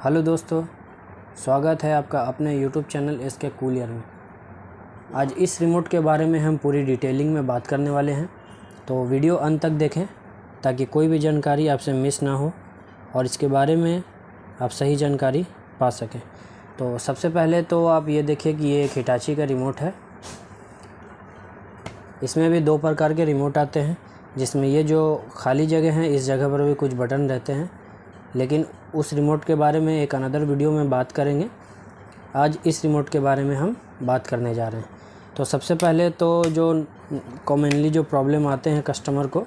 Hello दोस्तों, स्वागत है आपका अपने YouTube चैनल SK कूलियर में। आज इस रिमोट के बारे में हम पूरी डिटेलिंग में बात करने वाले हैं, तो वीडियो अंत तक देखें ताकि कोई भी जानकारी आपसे मिस ना हो और इसके बारे में आप सही जानकारी पा सकें। तो सबसे पहले तो आप ये देखिए कि ये एक हिटाची का रिमोट है। इसमें भी दो प्रकार के रिमोट आते हैं, जिसमें ये जो खाली जगह है इस जगह पर भी कुछ बटन रहते हैं, लेकिन उस रिमोट के बारे में एक अनदर वीडियो में बात करेंगे। आज इस रिमोट के बारे में हम बात करने जा रहे हैं। तो सबसे पहले तो जो कॉमनली जो प्रॉब्लम आते हैं कस्टमर को,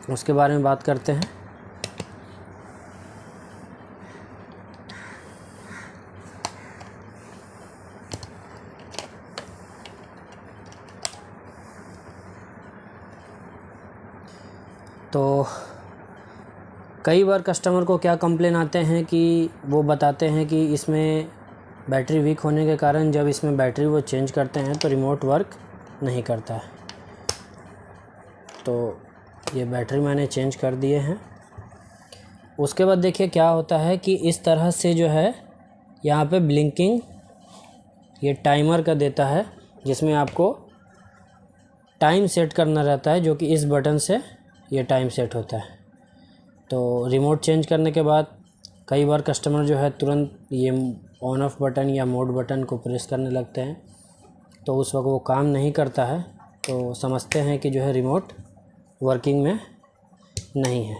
उसके बारे में बात करते हैं। तो कई बार कस्टमर को क्या कंप्लेन आते हैं कि वो बताते हैं कि इसमें बैटरी वीक होने के कारण जब इसमें बैटरी वो चेंज करते हैं तो रिमोट वर्क नहीं करता है। तो ये बैटरी मैंने चेंज कर दिए हैं। उसके बाद देखिए क्या होता है कि इस तरह से जो है यहाँ पे ब्लिंकिंग ये टाइमर का देता है, जिसमें आपको टाइम सेट करना रहता है, जो कि इस बटन से ये टाइम सेट होता है। तो रिमोट चेंज करने के बाद कई बार कस्टमर जो है तुरंत ये ऑन ऑफ बटन या मोड बटन को प्रेस करने लगते हैं, तो उस वक्त वो काम नहीं करता है, तो समझते हैं कि जो है रिमोट वर्किंग में नहीं है।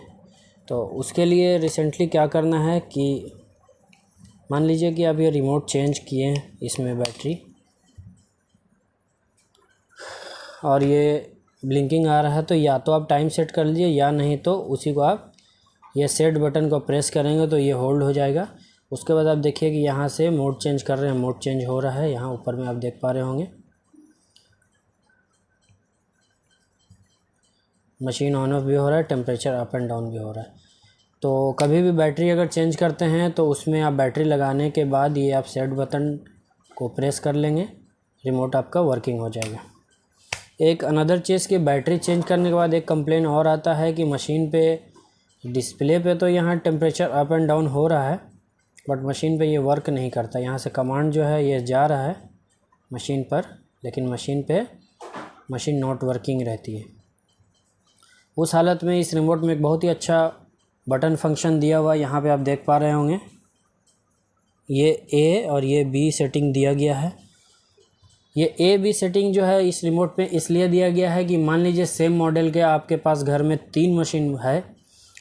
तो उसके लिए रिसेंटली क्या करना है कि मान लीजिए कि आप ये रिमोट चेंज किए हैं, इसमें बैटरी और ये ब्लिंकिंग आ रहा है, तो या तो आप टाइम सेट कर लीजिए या नहीं तो उसी को आप ये सेट बटन को प्रेस करेंगे तो ये होल्ड हो जाएगा। उसके बाद आप देखिए कि यहाँ से मोड चेंज कर रहे हैं, मोड चेंज हो रहा है। यहाँ ऊपर में आप देख पा रहे होंगे मशीन ऑन ऑफ भी हो रहा है, टेम्परेचर अप एंड डाउन भी हो रहा है। तो कभी भी बैटरी अगर चेंज करते हैं तो उसमें आप बैटरी लगाने के बाद ये आप सेट बटन को प्रेस कर लेंगे, रिमोट आपका वर्किंग हो जाएगा। एक अनदर चीज़ कि बैटरी चेंज करने के बाद एक कंप्लेन और आता है कि मशीन पे डिस्प्ले पे तो यहाँ टेम्परेचर अप एंड डाउन हो रहा है, बट मशीन पे ये वर्क नहीं करता। यहाँ से कमांड जो है ये जा रहा है मशीन पर, लेकिन मशीन नॉट वर्किंग रहती है। उस हालत में इस रिमोट में एक बहुत ही अच्छा बटन फंक्शन दिया हुआ है। यहाँ पे आप देख पा रहे होंगे ये A और ये B सेटिंग दिया गया है। ये A-B सेटिंग जो है इस रिमोट पे इसलिए दिया गया है कि मान लीजिए सेम मॉडल के आपके पास घर में 3 मशीन है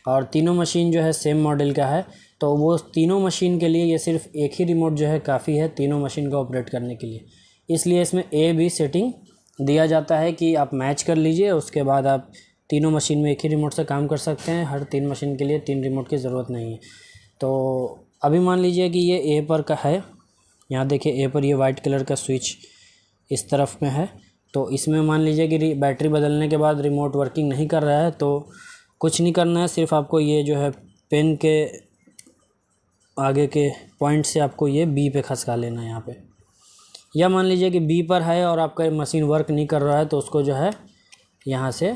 और तीनों मशीन जो है सेम मॉडल का है, तो वो तीनों मशीन के लिए ये सिर्फ एक ही रिमोट जो है काफ़ी है तीनों मशीन को ऑपरेट करने के लिए। इसलिए इसमें A-B सेटिंग दिया जाता है कि आप मैच कर लीजिए, उसके बाद आप तीनों मशीन में एक ही रिमोट से काम कर सकते हैं। हर 3 मशीन के लिए 3 रिमोट की ज़रूरत नहीं है। तो अभी मान लीजिए कि ये A पर का है, यहाँ देखिए A पर ये वाइट कलर का स्विच इस तरफ में है। तो इसमें मान लीजिए कि बैटरी बदलने के बाद रिमोट वर्किंग नहीं कर रहा है, तो कुछ नहीं करना है, सिर्फ आपको ये जो है पेन के आगे के पॉइंट से आपको ये B पे खसका लेना है यहाँ पे। या मान लीजिए कि B पर है और आपका मशीन वर्क नहीं कर रहा है, तो उसको जो है यहाँ से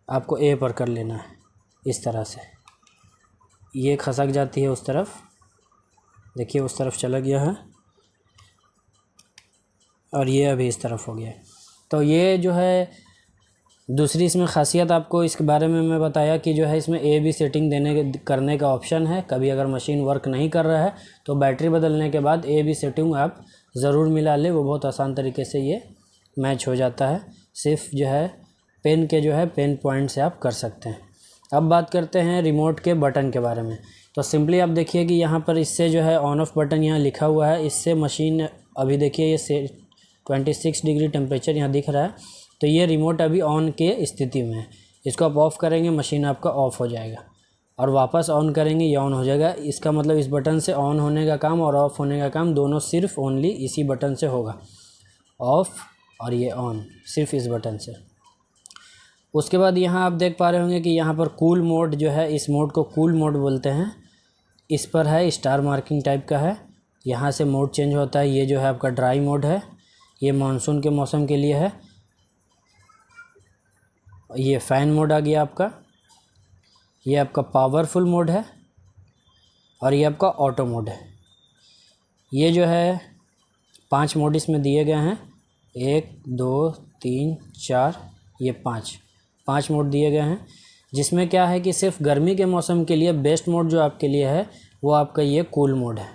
आपको A पर कर लेना है। इस तरह से ये खसक जाती है उस तरफ, देखिए उस तरफ चला गया है और ये अभी इस तरफ हो गया है। तो ये जो है दूसरी इसमें ख़ासियत आपको इसके बारे में मैं बताया कि जो है इसमें A-B सेटिंग करने का ऑप्शन है। कभी अगर मशीन वर्क नहीं कर रहा है तो बैटरी बदलने के बाद A-B सेटिंग आप ज़रूर मिला लें, वो बहुत आसान तरीके से ये मैच हो जाता है। सिर्फ जो है पेन के जो है पेन पॉइंट से आप कर सकते हैं। अब बात करते हैं रिमोट के बटन के बारे में। तो सिंपली आप देखिए कि यहाँ पर इससे जो है ऑन ऑफ बटन यहाँ लिखा हुआ है, इससे मशीन अभी देखिए ये 26 डिग्री टेम्परेचर यहाँ दिख रहा है, तो ये रिमोट अभी ऑन के स्थिति में है। इसको आप ऑफ़ करेंगे मशीन आपका ऑफ़ हो जाएगा और वापस ऑन करेंगे ये ऑन हो जाएगा। इसका मतलब इस बटन से ऑन होने का काम और ऑफ़ होने का काम दोनों सिर्फ ओनली इसी बटन से होगा। ऑफ़ और ये ऑन सिर्फ इस बटन से। उसके बाद यहाँ आप देख पा रहे होंगे कि यहाँ पर कूल मोड जो है, इस मोड को कूल मोड बोलते हैं। इस पर है स्टार मार्किंग टाइप का है, यहाँ से मोड चेंज होता है। ये जो है आपका ड्राई मोड है, ये मानसून के मौसम के लिए है। ये फ़ैन मोड आ गया आपका। ये आपका पावरफुल मोड है और ये आपका ऑटो मोड है। ये जो है 5 मोड इसमें दिए गए हैं, 1 2 3 4, ये 5 मोड दिए गए हैं, जिसमें क्या है कि सिर्फ गर्मी के मौसम के लिए बेस्ट मोड जो आपके लिए है वो आपका ये कूल मोड है।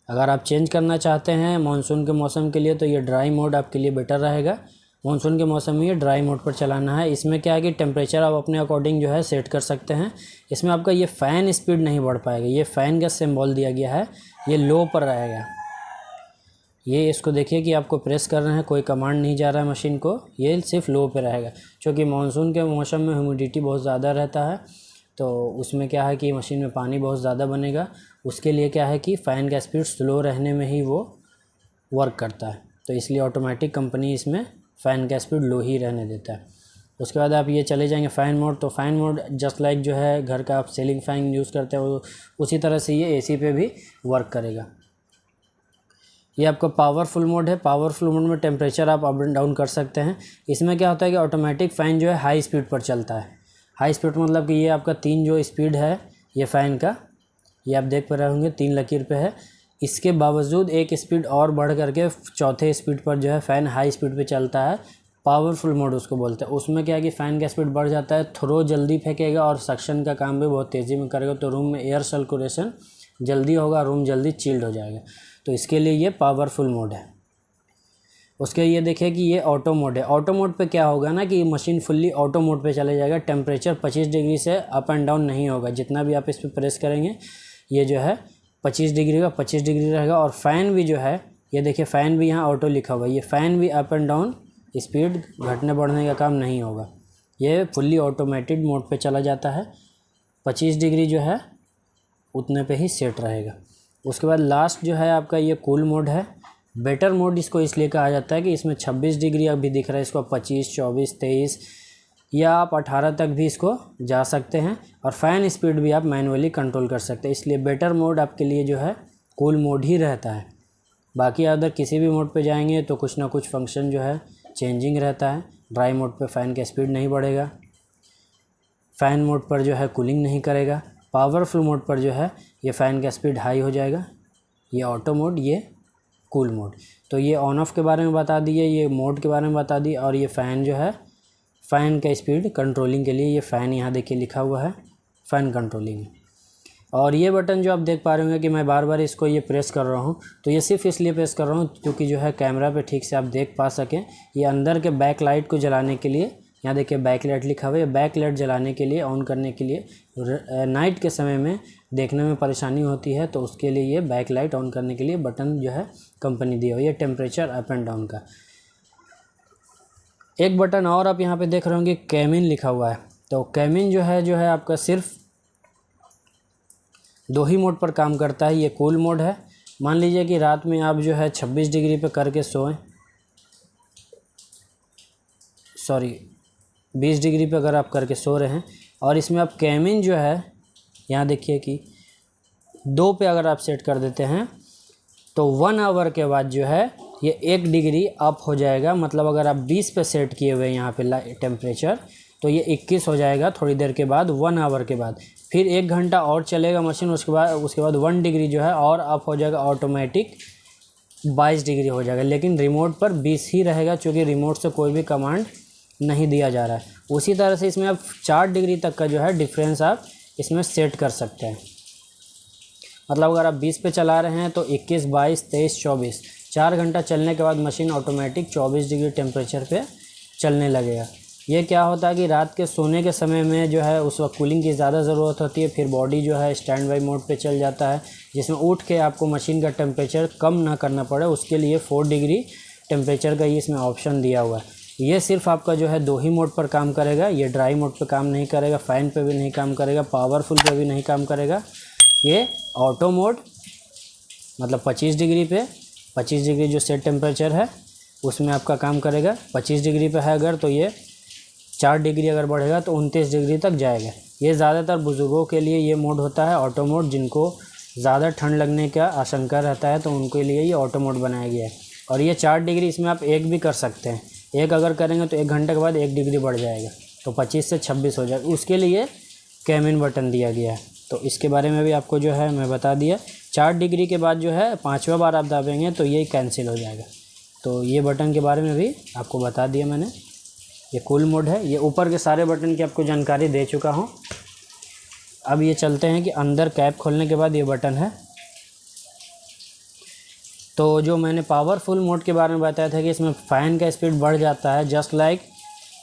अगर आप चेंज करना चाहते हैं मानसून के मौसम के लिए तो ये ड्राई मोड आपके लिए बेटर रहेगा। मानसून के मौसम में ये ड्राई मोड पर चलाना है। इसमें क्या है कि टेम्परेचर आप अपने अकॉर्डिंग जो है सेट कर सकते हैं। इसमें आपका ये फ़ैन स्पीड नहीं बढ़ पाएगा, ये फ़ैन का सिंबल दिया गया है, ये लो पर रहेगा। ये इसको देखिए कि आपको प्रेस कर रहे हैं, कोई कमांड नहीं जा रहा है मशीन को, ये सिर्फ लो पे रहेगा। क्योंकि मानसून के मौसम में ह्यूमिडिटी बहुत ज़्यादा रहता है, तो उसमें क्या है कि मशीन में पानी बहुत ज़्यादा बनेगा। उसके लिए क्या है कि फ़ैन का स्पीड स्लो रहने में ही वो वर्क करता है, तो इसलिए ऑटोमेटिक कंपनी इसमें फ़ैन का स्पीड लो ही रहने देता है। उसके बाद आप ये चले जाएंगे फ़ैन मोड, तो फ़ैन मोड जस्ट लाइक जो है घर का आप सीलिंग फ़ैन यूज़ करते हो उसी तरह से ये एसी पे भी वर्क करेगा। ये आपका पावरफुल मोड है। पावरफुल मोड में टेम्परेचर आप अप एंड डाउन कर सकते हैं। इसमें क्या होता है कि ऑटोमेटिक फ़ैन जो है हाई स्पीड पर चलता है। हाई स्पीड मतलब कि ये आपका 3 जो स्पीड है ये फ़ैन का, ये आप देख पा रहे होंगे 3 लकीर पे है। इसके बावजूद एक स्पीड और बढ़ करके चौथे स्पीड पर जो है फ़ैन हाई स्पीड पे चलता है। पावरफुल मोड उसको बोलते हैं। उसमें क्या है कि फ़ैन का स्पीड बढ़ जाता है, थ्रो जल्दी फेंकेगा और सक्शन का काम भी बहुत तेज़ी में करेगा, तो रूम में एयर सर्कुलेशन जल्दी होगा, रूम जल्दी चिल्ड हो जाएगा। तो इसके लिए ये पावरफुल मोड है। उसके ये देखिए कि ये ऑटो मोड है। ऑटो मोड पे क्या होगा ना कि मशीन फुल्ली ऑटो मोड पे चले जाएगा। टेम्परेचर 25 डिग्री से अप एंड डाउन नहीं होगा। जितना भी आप इस पर प्रेस करेंगे ये जो है 25 डिग्री का 25 डिग्री रहेगा। और फ़ैन भी जो है ये देखिए फ़ैन भी यहाँ ऑटो लिखा हुआ है, ये फ़ैन भी अप एंड डाउन स्पीड घटने बढ़ने का काम नहीं होगा। ये फुल्ली ऑटोमेटेड मोड पे चला जाता है। 25 डिग्री जो है उतने पे ही सेट रहेगा। उसके बाद लास्ट जो है आपका ये कूल मोड है। बेटर मोड इसको इसलिए कहा जाता है कि इसमें 26 डिग्री अभी दिख रहा है, इसको 25 24 23 या आप 18 तक भी इसको जा सकते हैं। और फ़ैन स्पीड भी आप मैनुअली कंट्रोल कर सकते हैं। इसलिए बेटर मोड आपके लिए जो है कूल मोड ही रहता है। बाकी अगर किसी भी मोड पे जाएंगे तो कुछ ना कुछ फंक्शन जो है चेंजिंग रहता है। ड्राई मोड पे फ़ैन का स्पीड नहीं बढ़ेगा, फ़ैन मोड पर जो है कूलिंग नहीं करेगा, पावरफुल मोड पर जो है ये फ़ैन का स्पीड हाई हो जाएगा। ये ऑटो मोड, ये कूल मोड। तो ये ऑन ऑफ के बारे में बता दिए, ये मोड के बारे में बता दी। और ये फ़ैन जो है फ़ैन का स्पीड कंट्रोलिंग के लिए ये फ़ैन यहाँ देखिए लिखा हुआ है फ़ैन कंट्रोलिंग। और ये बटन जो आप देख पा रहे होंगे कि मैं बार बार इसको ये प्रेस कर रहा हूँ, तो ये सिर्फ इसलिए प्रेस कर रहा हूँ क्योंकि जो है कैमरा पे ठीक से आप देख पा सकें। ये अंदर के बैक लाइट को जलाने के लिए, यहाँ देखिए बैक लाइट लिखा हुआ है, बैक लाइट जलाने के लिए, ऑन करने के लिए। नाइट के समय में देखने में परेशानी होती है, तो उसके लिए ये बैक लाइट ऑन करने के लिए बटन जो है कंपनी दी हुई है। टेम्परेचर अप एंड डाउन का एक बटन और आप यहाँ पे देख रहे होंगे कैमिन लिखा हुआ है। तो कैमिन जो है आपका सिर्फ 2 ही मोड पर काम करता है। ये कूल मोड है। मान लीजिए कि रात में आप जो है 26 डिग्री पे करके सोएं, 20 डिग्री पे अगर आप करके सो रहे हैं और इसमें आप कैमिन जो है यहाँ देखिए कि 2 पे अगर आप सेट कर देते हैं तो 1 आवर के बाद जो है ये 1 डिग्री अप हो जाएगा। मतलब अगर आप 20 पे सेट किए हुए यहाँ पे टेम्परेचर, तो ये 21 हो जाएगा थोड़ी देर के बाद, 1 आवर के बाद। फिर 1 घंटा और चलेगा मशीन, उसके बाद 1 डिग्री जो है और अप हो जाएगा, ऑटोमेटिक 22 डिग्री हो जाएगा। लेकिन रिमोट पर 20 ही रहेगा, क्योंकि रिमोट से कोई भी कमांड नहीं दिया जा रहा है। उसी तरह से इसमें आप 4 डिग्री तक का जो है डिफरेंस आप इसमें सेट कर सकते हैं। मतलब अगर आप 20 पे चला रहे हैं तो 21 22 23 24 4 घंटा चलने के बाद मशीन ऑटोमेटिक 24 डिग्री टेम्परेचर पे चलने लगेगा। ये क्या होता है कि रात के सोने के समय में जो है उस वक्त कूलिंग की ज़्यादा ज़रूरत होती है, फिर बॉडी जो है स्टैंड बाई मोड पे चल जाता है, जिसमें उठ के आपको मशीन का टेम्परेचर कम ना करना पड़े। उसके लिए 4 डिग्री टेम्परेचर का ही इसमें ऑप्शन दिया हुआ है। ये सिर्फ आपका जो है 2 ही मोड पर काम करेगा। ये ड्राई मोड पे काम नहीं करेगा, फ़ैन पे भी नहीं काम करेगा, पावरफुल पे भी नहीं काम करेगा। ये ऑटो मोड मतलब 25 डिग्री पे, 25 डिग्री जो सेट टेम्परेचर है उसमें आपका काम करेगा। 25 डिग्री पे है अगर, तो ये 4 डिग्री अगर बढ़ेगा तो 29 डिग्री तक जाएगा। ये ज़्यादातर बुज़ुर्गों के लिए ये मोड होता है ऑटो मोड। जिनको ज़्यादा ठंड लगने का आशंका रहता है तो उनके लिए ये ऑटो मोड बनाया गया है। और ये 4 डिग्री इसमें आप एक भी कर सकते हैं। एक अगर करेंगे तो 1 घंटे के बाद 1 डिग्री बढ़ जाएगा, तो 25 से 26 हो जाएगा। उसके लिए कैमिन बटन दिया गया है। तो इसके बारे में भी आपको जो है मैं बता दिया। 4 डिग्री के बाद जो है 5वां बार आप दाबेंगे तो ये कैंसिल हो जाएगा। तो ये बटन के बारे में भी आपको बता दिया मैंने। ये कूल मोड है। ये ऊपर के सारे बटन की आपको जानकारी दे चुका हूँ। अब ये चलते हैं कि अंदर कैप खोलने के बाद ये बटन है। तो जो मैंने पावरफुल मोड के बारे में बताया था कि इसमें फ़ैन का स्पीड बढ़ जाता है, जस्ट लाइक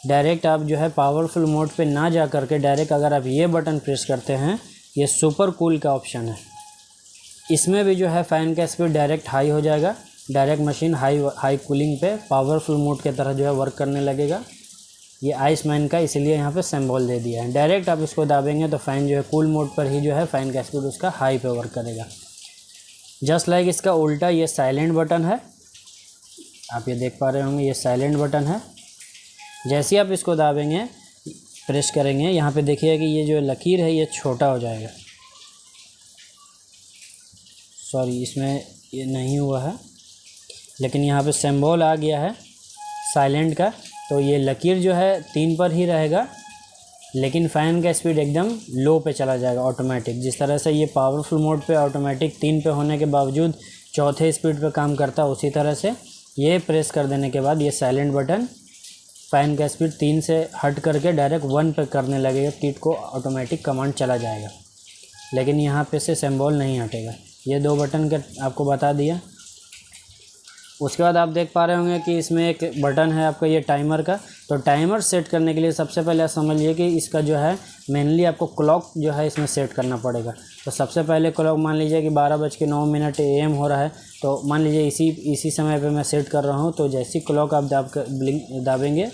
डायरेक्ट आप जो है पावरफुल मोड पे ना जा करके डायरेक्ट अगर आप ये बटन प्रेस करते हैं, ये सुपर कूल का ऑप्शन है, इसमें भी जो है फ़ैन का स्पीड डायरेक्ट हाई हो जाएगा। डायरेक्ट मशीन हाई कूलिंग पे पावरफुल मोड के तरह जो है वर्क करने लगेगा। ये आइस मैन का इसलिए यहाँ पे सिंबल दे दिया है। डायरेक्ट आप इसको दाबेंगे तो फ़ैन जो है कूल मोड पर ही जो है फ़ैन का स्पीड उसका हाई पे वर्क करेगा। जस्ट लाइक इसका उल्टा ये साइलेंट बटन है, आप ये देख पा रहे होंगे, ये साइलेंट बटन है। जैसे ही आप इसको दाबेंगे, प्रेस करेंगे, यहाँ पे देखिए कि ये जो लकीर है ये छोटा हो जाएगा। सॉरी, इसमें ये नहीं हुआ है, लेकिन यहाँ पे सिंबल आ गया है साइलेंट का। तो ये लकीर जो है 3 पर ही रहेगा, लेकिन फ़ैन का स्पीड एकदम लो पे चला जाएगा ऑटोमेटिक। जिस तरह से ये पावरफुल मोड पे ऑटोमेटिक 3 पे होने के बावजूद चौथे स्पीड पे काम करता है, उसी तरह से ये प्रेस कर देने के बाद ये साइलेंट बटन फ़ैन का स्पीड 3 से हट करके डायरेक्ट 1 पे करने लगेगा। किट को ऑटोमेटिक कमांड चला जाएगा, लेकिन यहाँ पे से सिंबल नहीं हटेगा। ये 2 बटन का आपको बता दिया। उसके बाद आप देख पा रहे होंगे कि इसमें एक बटन है आपका ये टाइमर का। तो टाइमर सेट करने के लिए सबसे पहले आप समझिए कि इसका जो है मेनली आपको क्लॉक जो है इसमें सेट करना पड़ेगा। तो सबसे पहले क्लॉक मान लीजिए कि 12:09 AM हो रहा है, तो मान लीजिए इसी समय पे मैं सेट कर रहा हूँ। तो जैसी क्लॉक आप दाबेंगे,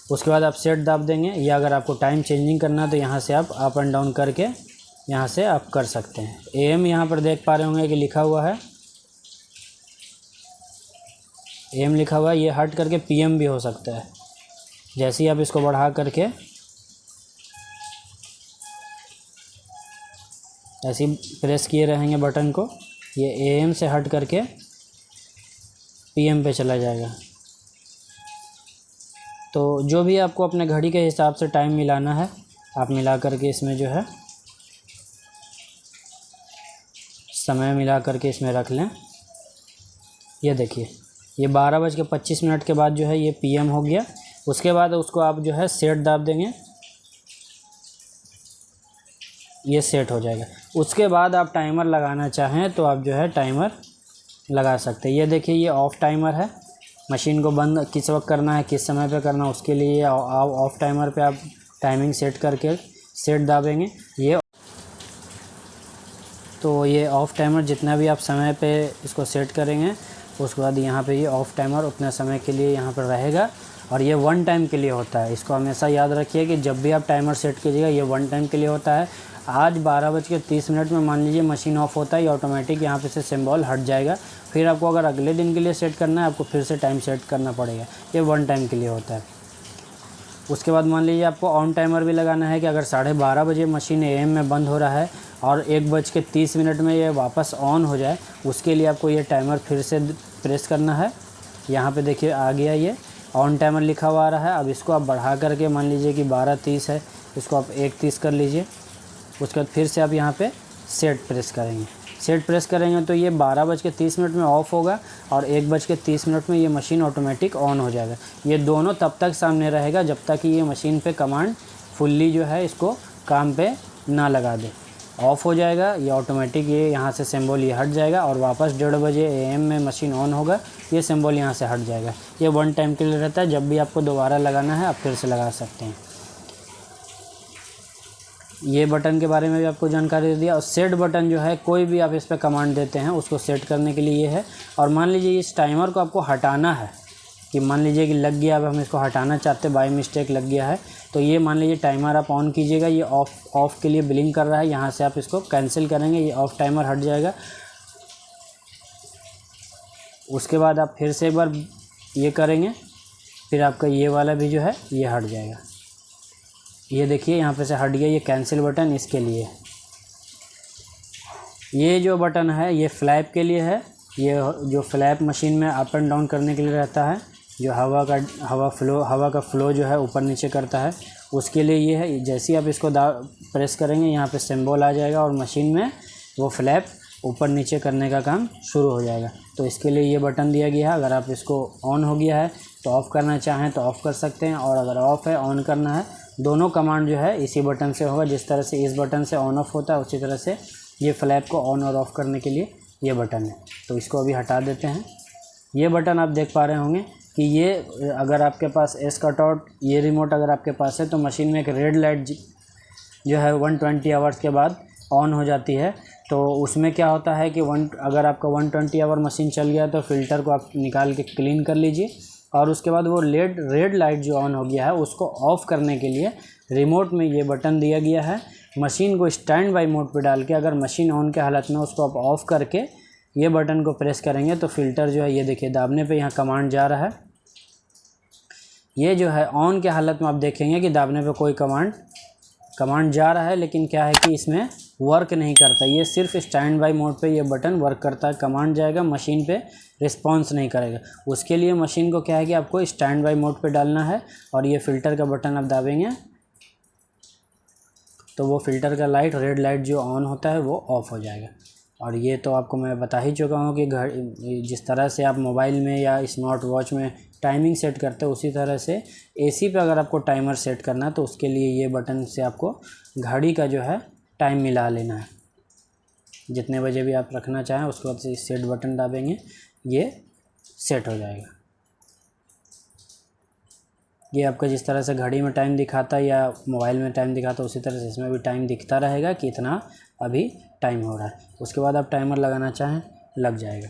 उसके बाद आप सेट दाब देंगे, या अगर आपको टाइम चेंजिंग करना है तो यहाँ से आप अप एंड डाउन करके यहाँ से आप कर सकते हैं। AM यहाँ पर देख पा रहे होंगे कि लिखा हुआ है, AM लिखा हुआ है। ये हट करके PM भी हो सकता है। जैसे ही आप इसको बढ़ा करके ऐसे ही प्रेस किए रहेंगे बटन को, ये AM से हट करके PM पे चला जाएगा। तो जो भी आपको अपने घड़ी के हिसाब से टाइम मिलाना है, आप मिला करके इसमें जो है समय मिला करके इसमें रख लें। ये देखिए, ये 12:25 के बाद जो है ये PM हो गया। उसके बाद उसको आप जो है सेट दाब देंगे, ये सेट हो जाएगा। उसके बाद आप टाइमर लगाना चाहें तो आप जो है टाइमर लगा सकते हैं। ये देखिए, ये ऑफ टाइमर है। मशीन को बंद किस वक्त करना है, किस समय पे करना है, उसके लिए ऑफ टाइमर पे आप टाइमिंग सेट करके सेट दाबेंगे। तो ये ऑफ टाइमर जितना भी आप समय पे इसको सेट करेंगे, उसके बाद यहाँ पे ये ऑफ टाइमर उतना समय के लिए यहाँ पर रहेगा, और ये 1 टाइम के लिए होता है। इसको हमेशा याद रखिए कि जब भी आप टाइमर सेट कीजिएगा, ये 1 टाइम के लिए होता है। आज 12:30 में मान लीजिए मशीन ऑफ होता है, ये ऑटोमेटिक यहाँ पे से सिंबल हट जाएगा। फिर आपको अगर अगले दिन के लिए सेट करना है, आपको फिर से टाइम सेट करना पड़ेगा। ये 1 टाइम के लिए होता है। उसके बाद मान लीजिए आपको ऑन टाइमर भी लगाना है कि अगर 12:30 बजे मशीन AM में बंद हो रहा है और 1:30 में ये वापस ऑन हो जाए, उसके लिए आपको ये टाइमर फिर से प्रेस करना है। यहाँ पे देखिए आ गया, ये ऑन टाइमर लिखा हुआ आ रहा है। अब इसको आप बढ़ा करके मान लीजिए कि 12:30 है, इसको आप 1:30 कर लीजिए। उसके बाद फिर से आप यहाँ पे सेट प्रेस करेंगे। सेट प्रेस करेंगे तो ये 12:30 में ऑफ़ होगा और 1:30 में ये मशीन ऑटोमेटिक ऑन हो जाएगा। ये दोनों तब तक सामने रहेगा जब तक कि ये मशीन पे कमांड फुल्ली जो है इसको काम पे ना लगा दे। ऑफ़ हो जाएगा ये ऑटोमेटिक, ये यहाँ से सिंबल ये हट जाएगा और वापस 1:30 AM में मशीन ऑन होगा, ये सिंबल यहाँ से हट जाएगा। ये 1 टाइम के लिए रहता है। जब भी आपको दोबारा लगाना है आप फिर से लगा सकते हैं। ये बटन के बारे में भी आपको जानकारी दे दिया। और सेट बटन जो है, कोई भी आप इस पर कमांड देते हैं उसको सेट करने के लिए ये है। और मान लीजिए इस टाइमर को आपको हटाना है, कि मान लीजिए कि लग गया, अब हम इसको हटाना चाहते हैं, बाय मिस्टेक लग गया है, तो ये मान लीजिए टाइमर आप ऑन कीजिएगा, ये ऑफ के लिए ब्लिंक कर रहा है, यहाँ से आप इसको कैंसिल करेंगे, ये ऑफ टाइमर हट जाएगा। उसके बाद आप फिर से एक बार ये करेंगे, फिर आपका ये वाला भी जो है ये हट जाएगा। ये देखिए यहाँ पे से हट गया, ये कैंसिल बटन इसके लिए। ये जो बटन है ये फ्लैप के लिए है। ये जो फ्लैप मशीन में अप एंड डाउन करने के लिए रहता है, जो हवा का फ्लो जो है ऊपर नीचे करता है, उसके लिए ये है। जैसे ही आप इसको प्रेस करेंगे यहाँ पे सिंबल आ जाएगा और मशीन में वो फ्लैप ऊपर नीचे करने का काम शुरू हो जाएगा। तो इसके लिए ये बटन दिया गया है। अगर आप इसको ऑन हो गया है तो ऑफ़ करना चाहें तो ऑफ़ कर सकते हैं, और अगर ऑफ़ है ऑन करना है, दोनों कमांड जो है इसी बटन से होगा। जिस तरह से इस बटन से ऑन ऑफ होता है उसी तरह से ये फ्लैप को ऑन और ऑफ़ करने के लिए ये बटन है। तो इसको अभी हटा देते हैं। ये बटन आप देख पा रहे होंगे कि ये अगर आपके पास एस कटआउट ये रिमोट अगर आपके पास है तो मशीन में एक रेड लाइट जो है 120 आवर्स के बाद ऑन हो जाती है। तो उसमें क्या होता है कि अगर आपका 120 आवर मशीन चल गया तो फ़िल्टर को आप निकाल के क्लीन कर लीजिए, और उसके बाद वो रेड लाइट जो ऑन हो गया है उसको ऑफ़ करने के लिए रिमोट में ये बटन दिया गया है। मशीन को स्टैंड बाई मोड पे डाल के अगर मशीन ऑन के हालत में उसको आप ऑफ़ करके ये बटन को प्रेस करेंगे तो फ़िल्टर जो है ये देखिए दाबने पे यहाँ कमांड जा रहा है। ये जो है ऑन के हालत में आप देखेंगे कि दाबने पे कोई कमांड जा रहा है, लेकिन क्या है कि इसमें वर्क नहीं करता। ये सिर्फ स्टैंड बाई मोड पे ये बटन वर्क करता है। कमांड जाएगा मशीन पे रिस्पॉन्स नहीं करेगा। उसके लिए मशीन को क्या है कि आपको स्टैंड बाई मोड पे डालना है और ये फ़िल्टर का बटन आप दाबेंगे तो वो फ़िल्टर का लाइट रेड लाइट जो ऑन होता है वो ऑफ़ हो जाएगा। और ये तो आपको मैं बता ही चुका हूँ कि जिस तरह से आप मोबाइल में या स्मार्ट वॉच में टाइमिंग सेट करते हो उसी तरह से एसी पे अगर आपको टाइमर सेट करना है तो उसके लिए ये बटन से आपको घड़ी का जो है टाइम मिला लेना है। जितने बजे भी आप रखना चाहें उसके बाद से सेट बटन दाबेंगे ये सेट हो जाएगा। ये आपका जिस तरह से घड़ी में टाइम दिखाता है या मोबाइल में टाइम दिखाता है उसी तरह से इसमें भी टाइम दिखता रहेगा कि इतना अभी टाइम हो रहा है। उसके बाद आप टाइमर लगाना चाहें लग जाएगा।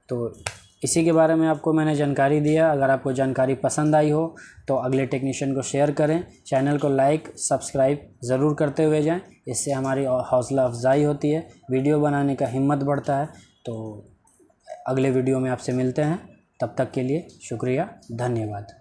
तो इसी के बारे में आपको मैंने जानकारी दिया। अगर आपको जानकारी पसंद आई हो तो अगले टेक्नीशियन को शेयर करें। चैनल को लाइक सब्सक्राइब ज़रूर करते हुए जाएं, इससे हमारी हौसला अफजाई होती है, वीडियो बनाने का हिम्मत बढ़ता है। तो अगले वीडियो में आपसे मिलते हैं, तब तक के लिए शुक्रिया, धन्यवाद।